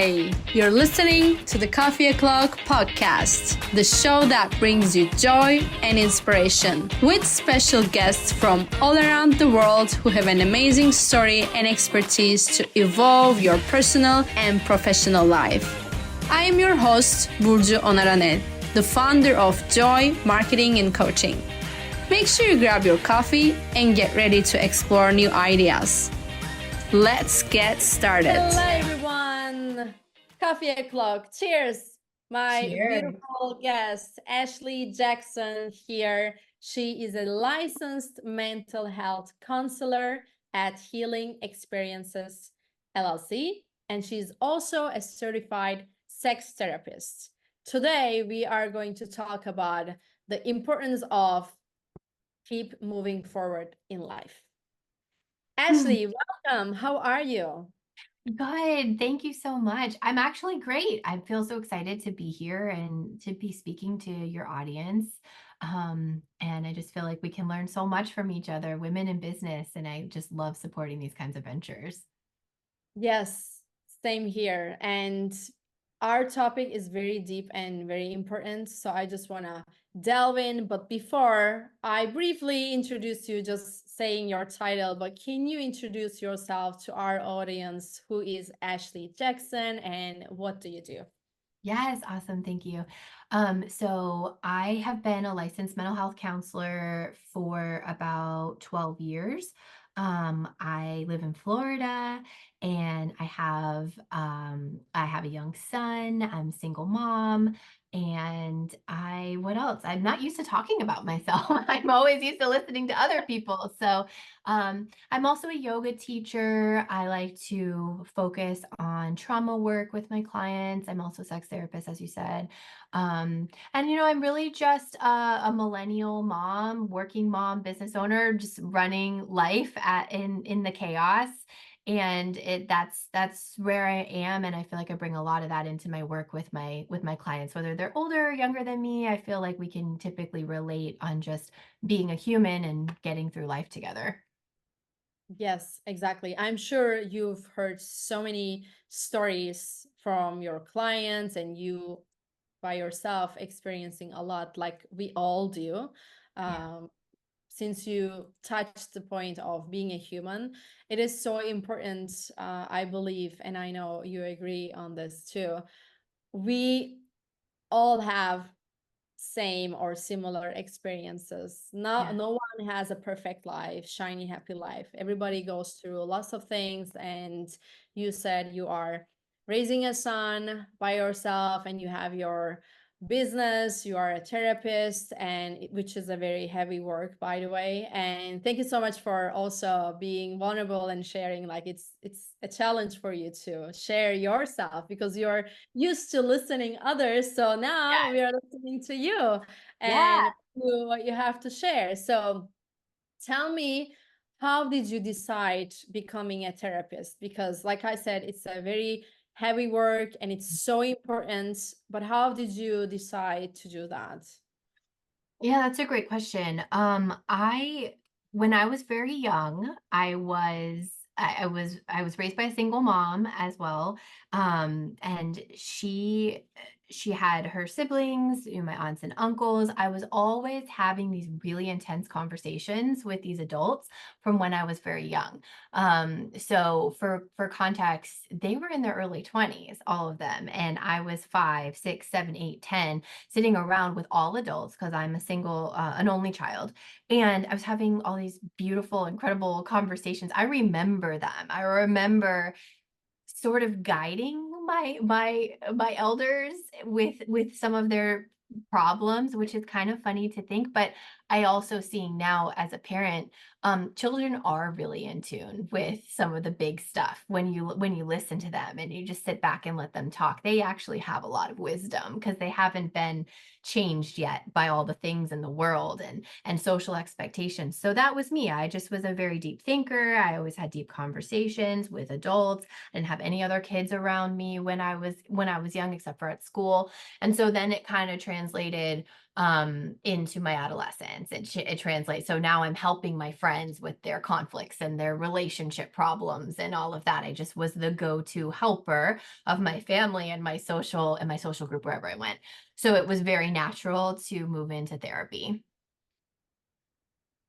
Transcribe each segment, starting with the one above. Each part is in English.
Hey, you're listening to the Coffee O'Clock podcast, the show that brings you joy and inspiration, with special guests from all around the world who have an amazing story and expertise to evolve your personal and professional life. I am your host, Burcu Onaranet, the founder of Joy Marketing and Coaching. Make sure you grab your coffee and get ready to explore new ideas. Let's get started. Hello, everyone. Coffee O'Clock. Cheers. My beautiful guest, Ashleigh Jackson here. She is a licensed mental health counselor at Healing Experiences, LLC, and she's also a certified sex therapist. Today, we are going to talk about the importance of keep moving forward in life. Ashleigh, welcome. How are you? Good. Thank you so much. I'm actually great. I feel so excited to be here and to be speaking to your audience. And I just feel like we can learn so much from each other, women in business, and I just love supporting these kinds of ventures. Yes, same here. And our topic is very deep and very important. So I just want to delve in. But before I briefly introduce you, just saying your title, but can you introduce yourself to our audience? Who is Ashleigh Jackson and what do you do? Yes, awesome. Thank you. So I have been a licensed mental health counselor for about 12 years. I live in Florida and I have a young son. I'm a single mom. And what else? I'm not used to talking about myself. I'm always used to listening to other people. So I'm also a yoga teacher. I like to focus on trauma work with my clients. I'm also a sex therapist, as you said. I'm really just a millennial mom, working mom, business owner, just running life in the chaos. And that's where I am. And I feel like I bring a lot of that into my work with my clients, whether they're older or younger than me. I feel like we can typically relate on just being a human and getting through life together. Yes, exactly. I'm sure you've heard so many stories from your clients and you by yourself experiencing a lot like we all do. Yeah. Since you touched the point of being a human, it is so important, I believe, and I know you agree on this too. We all have same or similar experiences. Yeah. No one has a perfect life, shiny, happy life. Everybody goes through lots of things. And you said you are raising a son by yourself and you have your business, you are a therapist, and which is a very heavy work, by the way. And thank you so much for also being vulnerable and sharing. Like it's a challenge for you to share yourself because you're used to listening others. So now we are listening to you and Yeah. what you have to share. So tell me, how did you decide becoming a therapist? Because like I said, it's a very heavy work and it's so important, but how did you decide to do that? Yeah, that's a great question. When I was very young, I was raised by a single mom as well. And she had her siblings, my aunts and uncles. I was always having these really intense conversations with these adults from when I was very young. So for context, they were in their early 20s, all of them, and I was 5, 6, 7, 8, 10, sitting around with all adults because I'm an only child. And I was having all these beautiful, incredible conversations. I remember them. I remember sort of guiding my elders with some of their problems, which is kind of funny to think, but I also seeing now as a parent, children are really in tune with some of the big stuff when you listen to them and you just sit back and let them talk. They actually have a lot of wisdom because they haven't been changed yet by all the things in the world and social expectations. So that was me. I just was a very deep thinker. I always had deep conversations with adults. I didn't have any other kids around me when I was young except for at school. And so then it kind of translated into my adolescence. It translates. So now I'm helping my friends with their conflicts and their relationship problems and all of that. I just was the go-to helper of my family and my social group wherever I went. So it was very natural to move into therapy.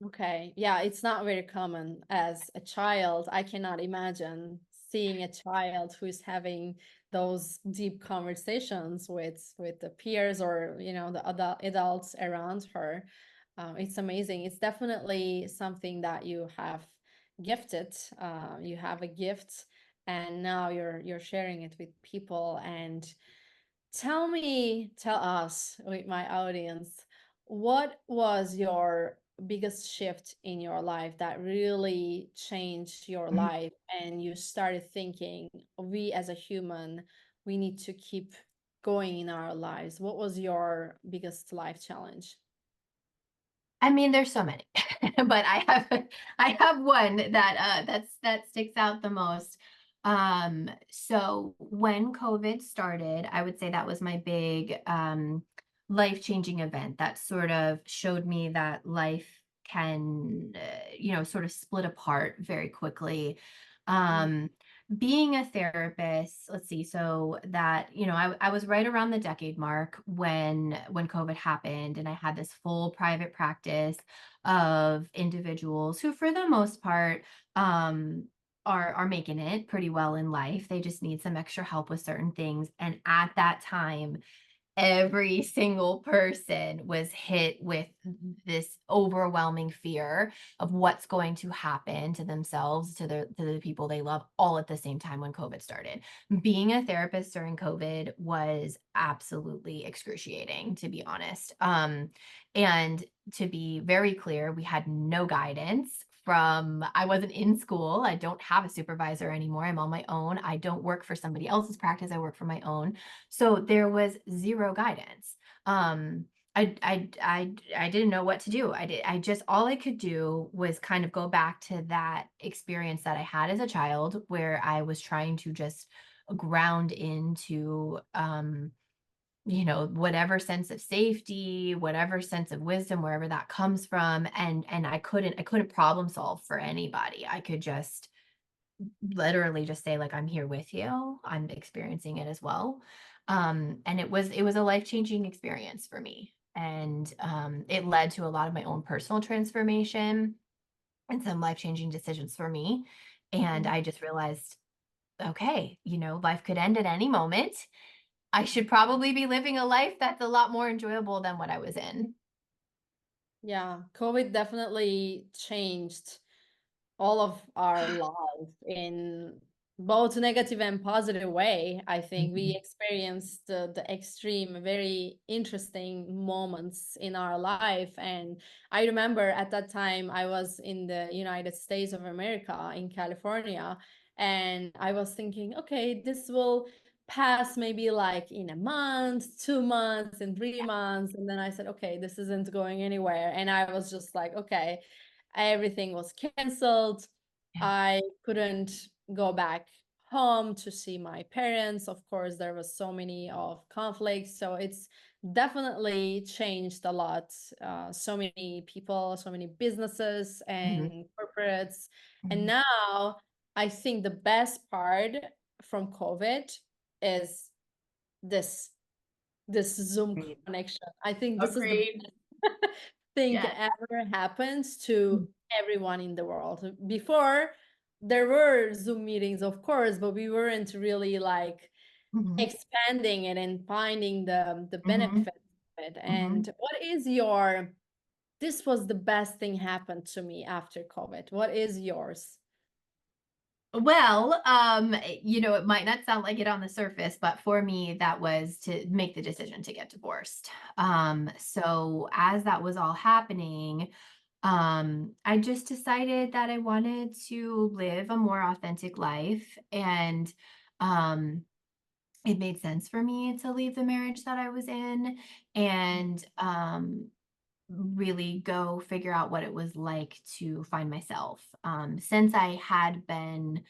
Okay. Yeah, it's not very common as a child. I cannot imagine seeing a child who is having those deep conversations with the peers or, the other adults around her. It's amazing. It's definitely something that you have gifted. You have a gift, and now you're sharing it with people. And tell us, with my audience, what was your biggest shift in your life that really changed your Mhm. life and you started thinking, we as a human, we need to keep going in our lives? What was your biggest life challenge? I mean, there's so many, but I have one that sticks out the most. So when COVID started, I would say that was my big life-changing event that sort of showed me that life can sort of split apart very quickly. Mm. Um, Being a therapist, let's see, so that, I was right around the decade mark when COVID happened, and I had this full private practice of individuals who, for the most part, are making it pretty well in life. They just need some extra help with certain things. And at that time, every single person was hit with this overwhelming fear of what's going to happen to themselves, to the people they love, all at the same time when COVID started. Being a therapist during COVID was absolutely excruciating, to be honest. And to be very clear, we had no guidance from, I wasn't in school. I don't have a supervisor anymore. I'm on my own. I don't work for somebody else's practice. I work for my own. So there was zero guidance. I didn't know what to do. I just, all I could do was kind of go back to that experience that I had as a child, where I was trying to just ground into whatever sense of safety, whatever sense of wisdom, wherever that comes from. And I couldn't problem solve for anybody. I could just literally just say, like, I'm here with you, I'm experiencing it as well. And it was a life-changing experience for me, and it led to a lot of my own personal transformation and some life-changing decisions for me. And Mhm. I just realized, okay, life could end at any moment. I should probably be living a life that's a lot more enjoyable than what I was in. Yeah, COVID definitely changed all of our lives in both negative and positive way. I think we Mhm. experienced the extreme, very interesting moments in our life. And I remember at that time I was in the United States of America, in California, and I was thinking, okay, this will pass maybe like in a month, 2 months, in 3 months. And then I said, okay, this isn't going anywhere. And I was just like, okay, everything was canceled. Yeah. I couldn't go back home to see my parents. Of course, there was so many of conflicts, so it's definitely changed a lot. So many people, so many businesses Mhm. and corporates. And Mhm. now I think the best part from COVID is this this Zoom Agreed. connection. I think this is the Agreed. thing Yes. ever happens to everyone in the world. Before, there were Zoom meetings, of course, but we weren't really like Mhm. expanding it and finding the Mhm. benefits of it. And Mhm. what is your, this was the best thing happened to me after COVID? What is yours? Well, it might not sound like it on the surface, but for me, that was to make the decision to get divorced. So as that was all happening, I just decided that I wanted to live a more authentic life. And um, it made sense for me to leave the marriage that I was in, and really go figure out what it was like to find myself. Since I had been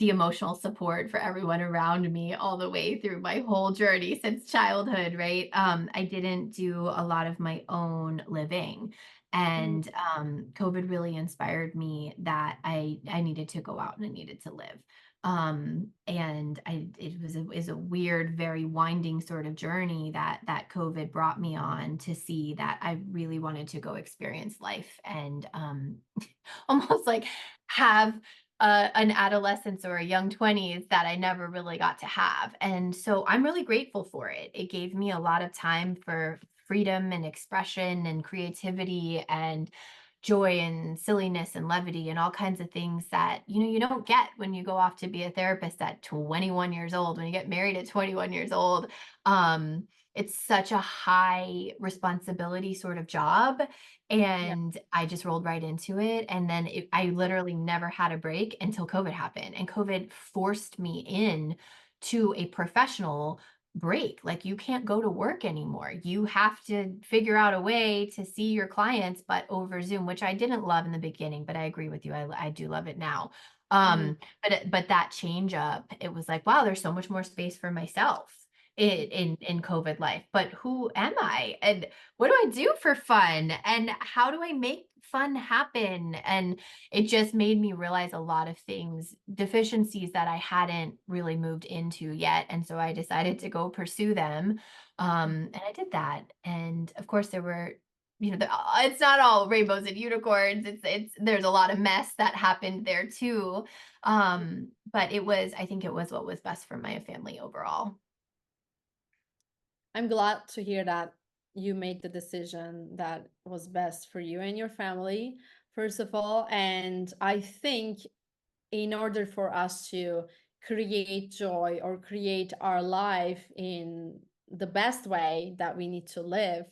the emotional support for everyone around me all the way through my whole journey since childhood, right? I didn't do a lot of my own living. Mhm. And COVID really inspired me that I needed to go out and I needed to live. And is a weird, very winding sort of journey that COVID brought me on, to see that I really wanted to go experience life and almost like have an adolescence or a young 20s that I never really got to have. And so I'm really grateful for it. It gave me a lot of time for freedom and expression and creativity and joy and silliness and levity and all kinds of things that you don't get when you go off to be a therapist at 21 years old, when you get married at 21 years old. um it's such a high responsibility sort of job, Yeah. and I just rolled right into it. And then I literally never had a break until COVID happened. And COVID forced me in to a professional break. Like, you can't go to work anymore. You have to figure out a way to see your clients, but over Zoom, which I didn't love in the beginning, but I agree with you. I do love it now. Mhm. But that change up, it was like, wow, there's so much more space for myself in COVID life. But who am I? And what do I do for fun? And how do I make fun happen? And it just made me realize a lot of things, deficiencies that I hadn't really moved into yet. And so I decided to go pursue them. And I did that. And of course, there were, it's not all rainbows and unicorns. There's a lot of mess that happened there too. But I think it was what was best for my family overall. I'm glad to hear that you made the decision that was best for you and your family, first of all. And I think in order for us to create joy or create our life in the best way that we need to live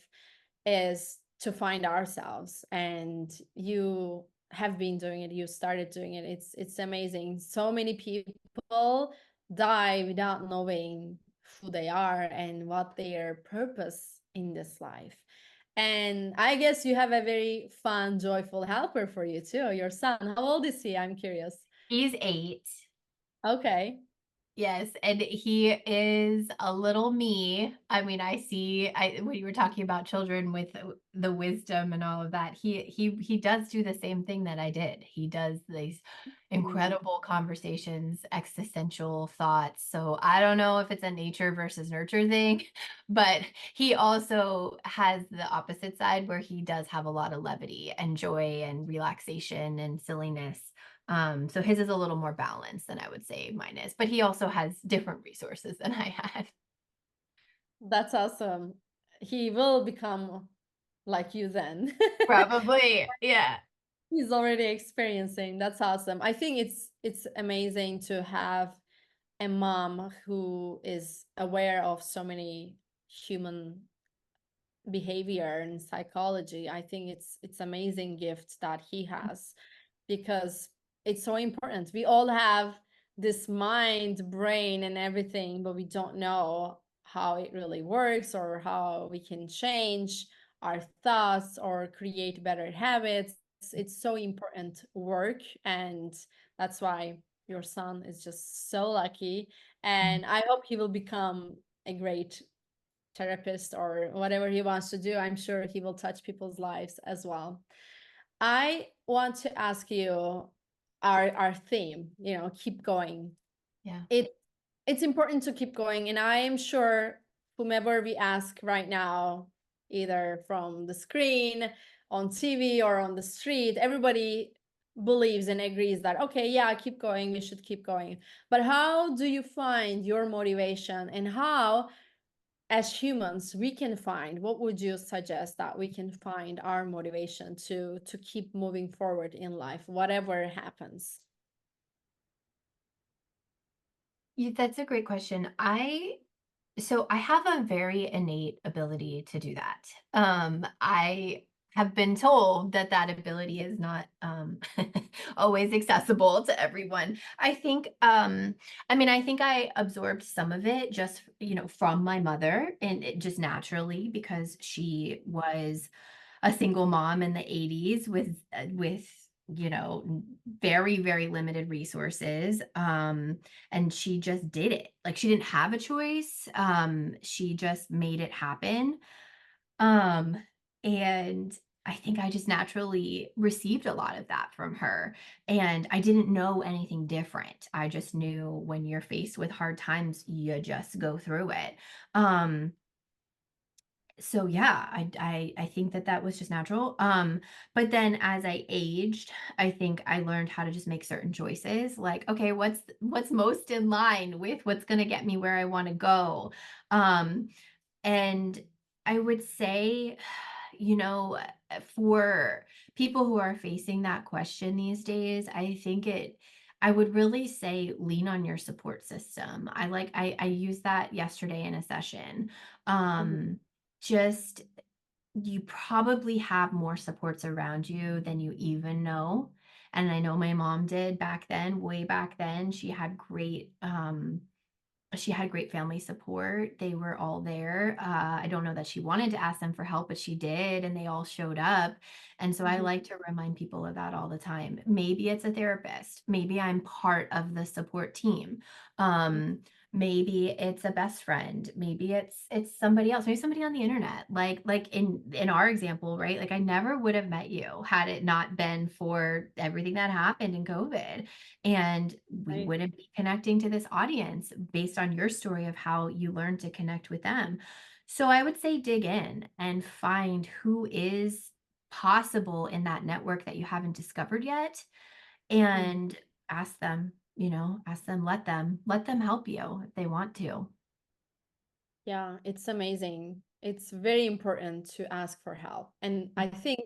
is to find ourselves. And you have been doing it, you started doing it. It's amazing. So many people die without knowing who they are and what their purpose in this life. And I guess you have a very fun, joyful helper for you too, your son. How old is he? I'm curious. He's 8. Okay. Yes, and he is a little me. I mean, when you were talking about children with the wisdom and all of that, he does do the same thing that I did. He does these Mhm. incredible conversations, existential thoughts. So I don't know if it's a nature versus nurture thing, but he also has the opposite side where he does have a lot of levity and joy and relaxation and silliness. So his is a little more balanced than I would say mine is, but he also has different resources than I had. That's awesome. He will become like you then. Probably, yeah. He's already experiencing. That's awesome. I think it's amazing to have a mom who is aware of so many human behavior and psychology. I think it's amazing gift that he has, because it's so important. We all have this mind, brain, and everything, but we don't know how it really works or how we can change our thoughts or create better habits. It's so important work, and that's why your son is just so lucky. And I hope he will become a great therapist or whatever he wants to do. I'm sure he will touch people's lives as well. I want to ask you our theme, keep going. Yeah. It it's important to keep going, and I am sure whomever we ask right now, either from the screen, on TV, or on the street, everybody believes and agrees that, okay, yeah, keep going, we should keep going. But how do you find your motivation, and how, as humans, we can find, what would you suggest that we can find our motivation to keep moving forward in life, whatever happens? Yeah, that's a great question. I have a very innate ability to do that. I have been told that that ability is not always accessible to everyone. I think I absorbed some of it just, from my mother, and it just naturally, because she was a single mom in the 80s with very, very limited resources. And she just did it. Like she didn't have a choice. She just made it happen. Um, and I think I just naturally received a lot of that from her. And I didn't know anything different. I just knew when you're faced with hard times, you just go through it. Um, so yeah, I think that that was just natural. But then as I aged, I think I learned how to just make certain choices. Like, okay, what's most in line with what's going to get me where I want to go. Um, and I would say, for people who are facing that question these days, I would really say lean on your support system. I used that yesterday in a session. Mhm. Just you probably have more supports around you than you even know. And I know my mom did back then, way back then. She had great family support. They were all there. I don't know that she wanted to ask them for help, but she did, and they all showed up. And so I Mhm. like to remind people of that all the time. Maybe it's a therapist. Maybe I'm part of the support team. Um, maybe it's a best friend. Maybe it's somebody else. Maybe somebody on the internet. Like in our example, right? Like I never would have met you had it not been for everything that happened in COVID. And we Right. wouldn't be connecting to this audience based on your story of how you learned to connect with them. So I would say dig in and find who is possible in that network that you haven't discovered yet Mhm. and ask them, let them help you if they want to. Yeah, it's amazing. It's very important to ask for help. And I think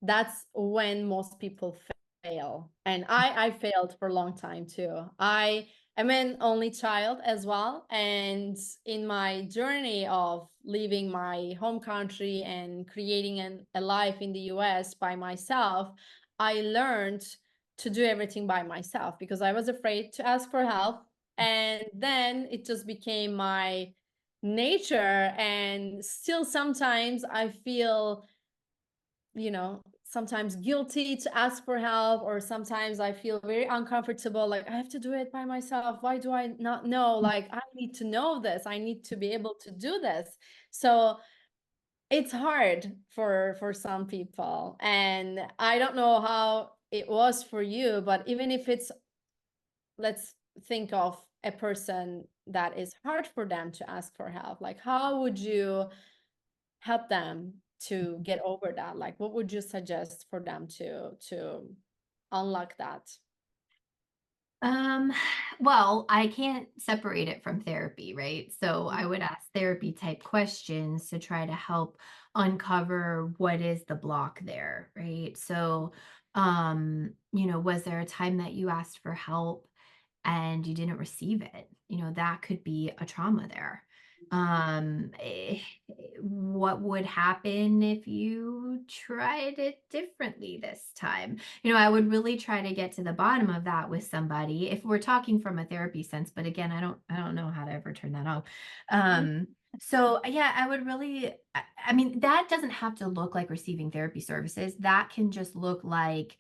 that's when most people fail. And I failed for a long time too. I am an only child as well. And in my journey of leaving my home country and creating a life in the US by myself, I learned to do everything by myself because I was afraid to ask for help. And then it just became my nature, and still sometimes I feel, sometimes guilty to ask for help, or sometimes I feel very uncomfortable, like I have to do it by myself. Why do I not know? Like I need to know this, I need to be able to do this. So it's hard for some people, and I don't know how it was for you, but even if it's, let's think of a person that is hard for them to ask for help, like how would you help them to get over that? Like what would you suggest for them to unlock that? Um, well, I can't separate it from therapy, right? So I would ask therapy type questions to try to help uncover what is the block there, right? So, was there a time that you asked for help and you didn't receive it? That could be a trauma there. What would happen if you tried it differently this time? I would really try to get to the bottom of that with somebody if we're talking from a therapy sense, but again, I don't know how to ever turn that off. Mhm. So yeah, I would really I mean, that doesn't have to look like receiving therapy services. That can just look like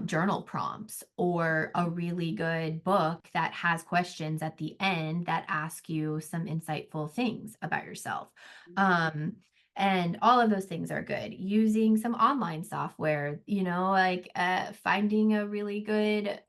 journal prompts or a really good book that has questions at the end that ask you some insightful things about yourself. Um, and all of those things are good. Using some online software, like finding a really good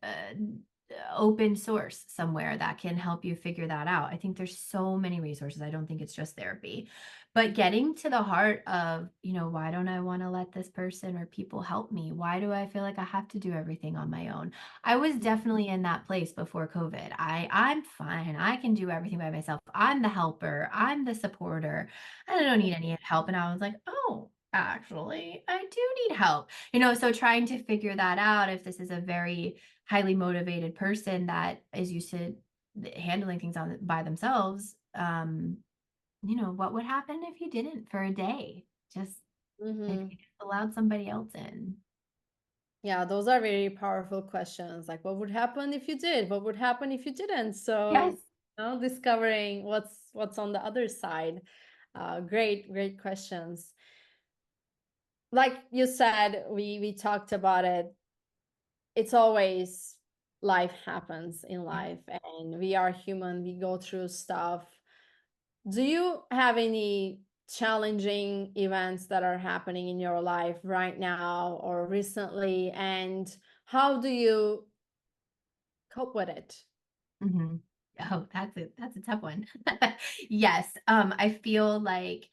open source somewhere that can help you figure that out. I think there's so many resources. I don't think it's just therapy, but getting to the heart of, why don't I want to let this person or people help me? Why do I feel like I have to do everything on my own? I was definitely in that place before COVID. I'm fine. I can do everything by myself. I'm the helper. I'm the supporter. I don't need any help. And I was like, oh, actually, I do need help. So trying to figure that out, if this is a very highly motivated person that is used to handling things by themselves, what would happen if you didn't for a day? Just if Mhm. you just allowed somebody else in. Yeah, those are very powerful questions. Like, what would happen if you did? What would happen if you didn't? So, Yes. discovering what's on the other side. Great questions. Like you said, we talked about it. it's always life happens in life, and we are human, we go through stuff. Do you have any challenging events that are happening in your life right now or recently, and how do you cope with it? Mhm. Oh, that's a tough one. Yes, I feel like,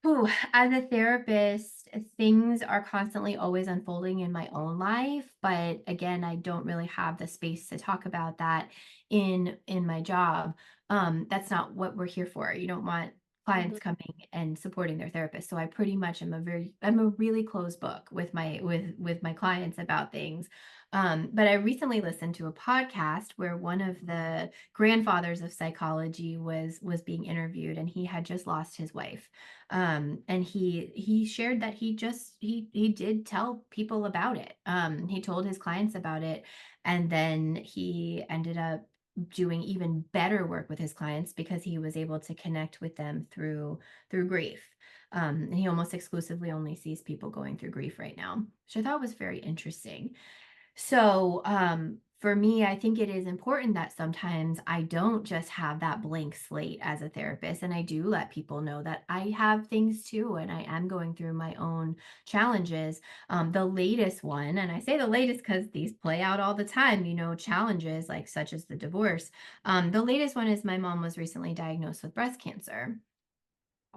ooh, as a therapist, things are constantly always unfolding in my own life, but again, I don't really have the space to talk about that in my job. That's not what we're here for. You don't want Mhm. clients coming and supporting their therapist. So I pretty much I'm a really closed book with my clients about things. But I recently listened to a podcast where one of the grandfathers of psychology was being interviewed, and he had just lost his wife. And he shared that he did tell people about it. He told his clients about it, and then he ended up doing even better work with his clients because he was able to connect with them through grief. And he almost exclusively only sees people going through grief right now, which I thought was very interesting. So, for me, I think it is important that sometimes I don't just have that blank slate as a therapist. And I do let people know that I have things too, and I am going through my own challenges. The latest one, and I say the latest because these play out all the time, challenges like such as the divorce. The latest one is my mom was recently diagnosed with breast cancer.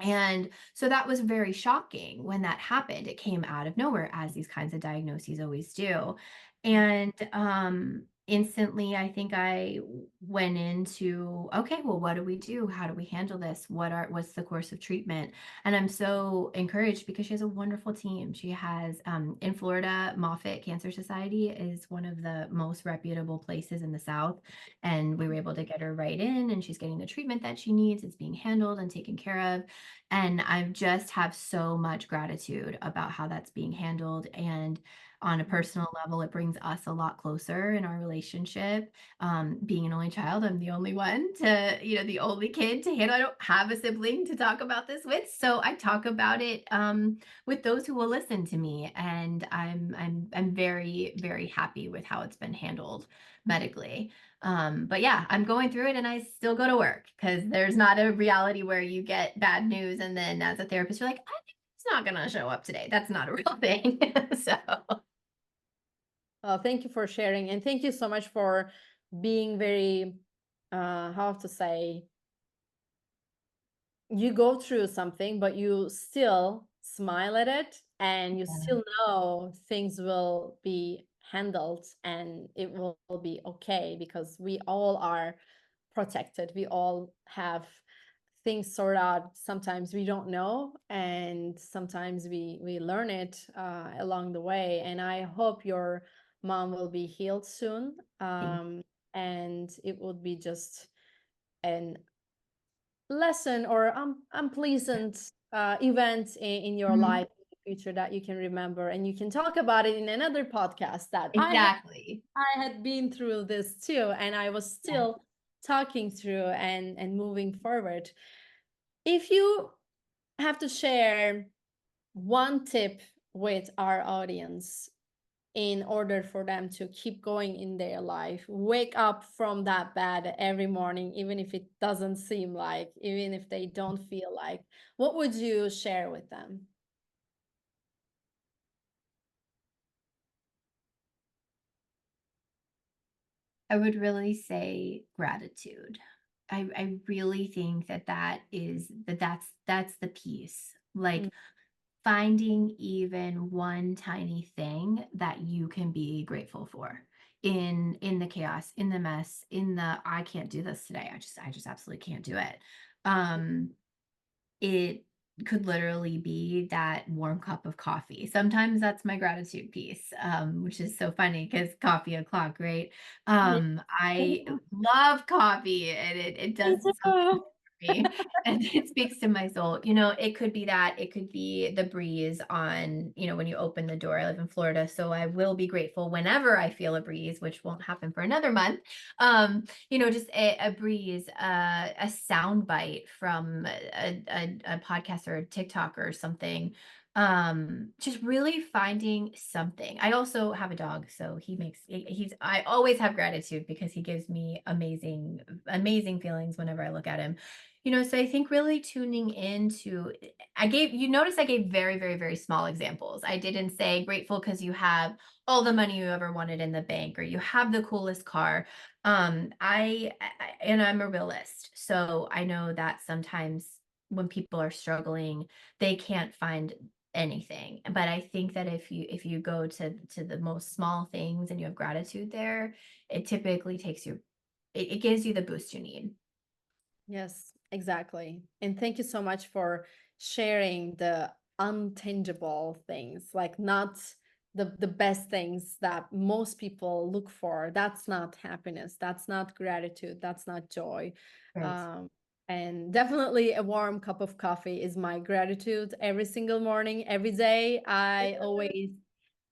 And so that was very shocking when that happened. It came out of nowhere, as these kinds of diagnoses always do. And instantly, I think went into, okay, well, what do we do? How do we handle this? What's the course of treatment? And I'm so encouraged because she has a wonderful team. She has in Florida, Moffitt Cancer Society is one of the most reputable places in the South. And we were able to get her right in, and she's getting the treatment that she needs. It's being handled and taken care of. And I just have so much gratitude about how that's being handled. And on a personal level, it brings us a lot closer in our relationship. Being an only child, I'm the only one the only kid to handle. I don't have a sibling to talk about this with. So I talk about it with those who will listen to me. And I'm very, very happy with how it's been handled medically. But yeah, I'm going through it, and I still go to work because there's not a reality where you get bad news and then as a therapist you're like, I think it's not gonna show up today. That's not a real thing. So Well, thank you for sharing, and thank you so much for being very, how to say, you go through something, but you still smile at it, and you yeah, still know things will be handled and it will be okay, because we all are protected. We all have things sorted out. Sometimes we don't know, and sometimes we learn it along the way. And I hope your mom will be healed soon. thank And it would be just an lesson or unpleasant event in your Mhm. life in the future that you can remember, and you can talk about it in another podcast that Exactly. I had been through this too, and I was Yeah. still talking through and moving forward. If you have to share one tip with our audience in order for them to keep going in their life, wake up from that bed every morning, even if it doesn't seem like, even if they don't feel like, what would you share with them? I would really say gratitude. I really think that's the piece. Mm. Like finding even one tiny thing that you can be grateful for in the chaos, in the mess, in the I can't do this today. I just absolutely can't do it. It could literally be that warm cup of coffee. Sometimes that's my gratitude piece, which is so funny because coffee o'clock, right? Yeah. I love coffee, and it Me does something too. for me, and it speaks to my soul. It could be that, it could be the breeze on, when you open the door. I live in Florida, so I will be grateful whenever I feel a breeze, which won't happen for another month. Just a breeze, a sound bite from a podcast or a TikTok or something. Just really finding something. I also have a dog, so I always have gratitude because he gives me amazing feelings whenever I look at him. So I think really tuning into you notice I gave very, very, very small examples. I didn't say grateful because you have all the money you ever wanted in the bank or you have the coolest car. And I'm a realist, so I know that sometimes when people are struggling, they can't find anything. But I think that if you go to the most small things and you have gratitude there, it typically it gives you the boost you need. Yes, exactly. And thank you so much for sharing the untangible things, like not the best things that most people look for. That's not happiness. That's not gratitude. That's not joy. Right. Um, and definitely a warm cup of coffee is my gratitude every single morning, every day. I always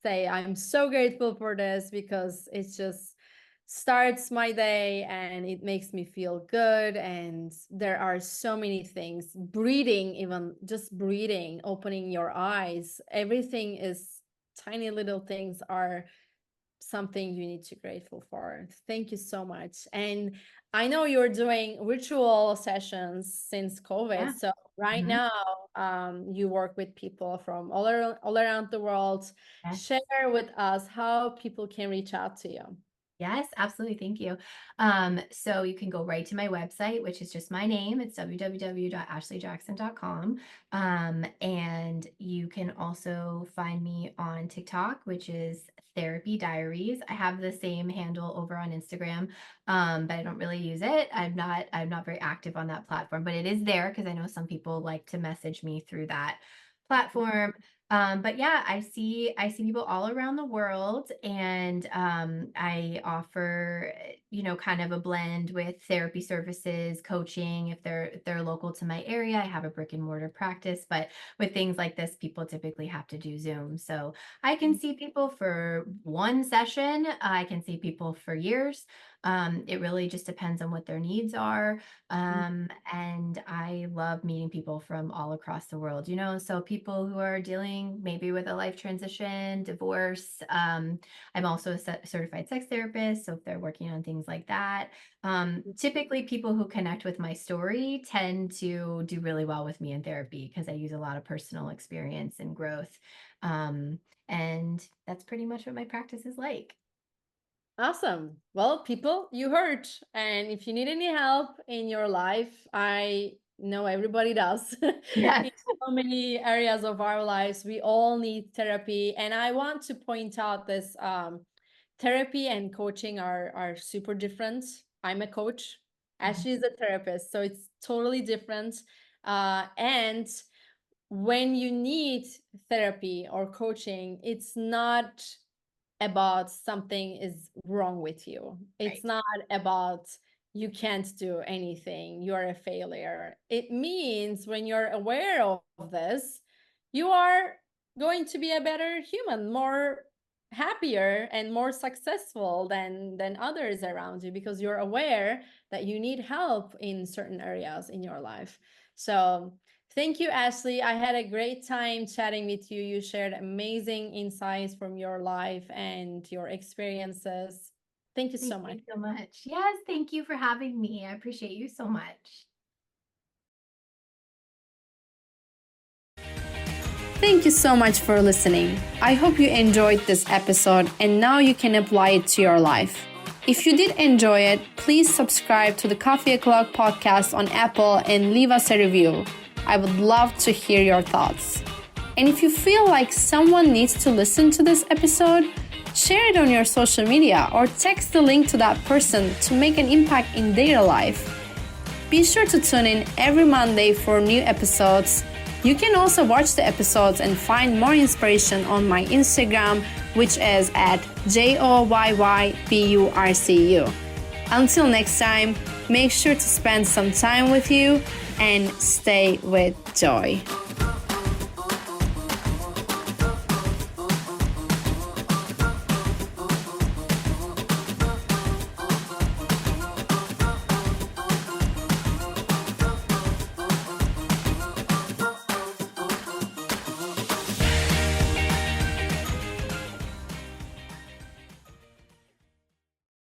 say I'm so grateful for this because it's just starts my day and it makes me feel good. And there are so many things, breathing, even just breathing, opening your eyes, everything is tiny little things are something you need to grateful for. Thank you so much. And I know you're doing virtual sessions since COVID, Yeah. so right Mhm. now you work with people from all around the world. Yes. Share with us how people can reach out to you. Yes, absolutely. Thank you. So you can go right to my website, which is just my name. It's www.ashleighjackson.com. And you can also find me on TikTok, which is Therapy Diaries. I have the same handle over on Instagram, but I don't really use it. I'm not very active on that platform, but it is there because I know some people like to message me through that platform. But yeah, I see people all around the world, and I offer, kind of a blend with therapy services, coaching. If they're local to my area, I have a brick and mortar practice, but with things like this, people typically have to do Zoom. So I can see people for one session. I can see people for years. It really just depends on what their needs are. And I love meeting people from all across the world, so people who are dealing maybe with a life transition, divorce. I'm also a certified sex therapist. So if they're working on things like that, typically people who connect with my story tend to do really well with me in therapy because I use a lot of personal experience and growth. And that's pretty much what my practice is like. Awesome. Well, people, you heard. And if you need any help in your life, I know everybody does. Yes. In so many areas of our lives, we all need therapy. And I want to point out this therapy and coaching are super different. I'm a coach. Ashley is a therapist, so it's totally different. And when you need therapy or coaching, it's not about something is wrong with you. It's Right. not about you can't do anything, you're a failure. It means when you're aware of this, you are going to be a better human, more happier and more successful than others around you because you're aware that you need help in certain areas in your life. So thank you, Ashleigh. I had a great time chatting with you. You shared amazing insights from your life and your experiences. Thank you so Thank much. you so much. Yes, thank you for having me. I appreciate you so much. Thank you so much for listening. I hope you enjoyed this episode and now you can apply it to your life. If you did enjoy it, please subscribe to the Coffee O'Clock podcast on Apple and leave us a review. I would love to hear your thoughts. And if you feel like someone needs to listen to this episode, share it on your social media or text the link to that person to make an impact in their life. Be sure to tune in every Monday for new episodes. You can also watch the episodes and find more inspiration on my Instagram, which is at JOYYBURCU. Until next time, make sure to spend some time with you and stay with joy.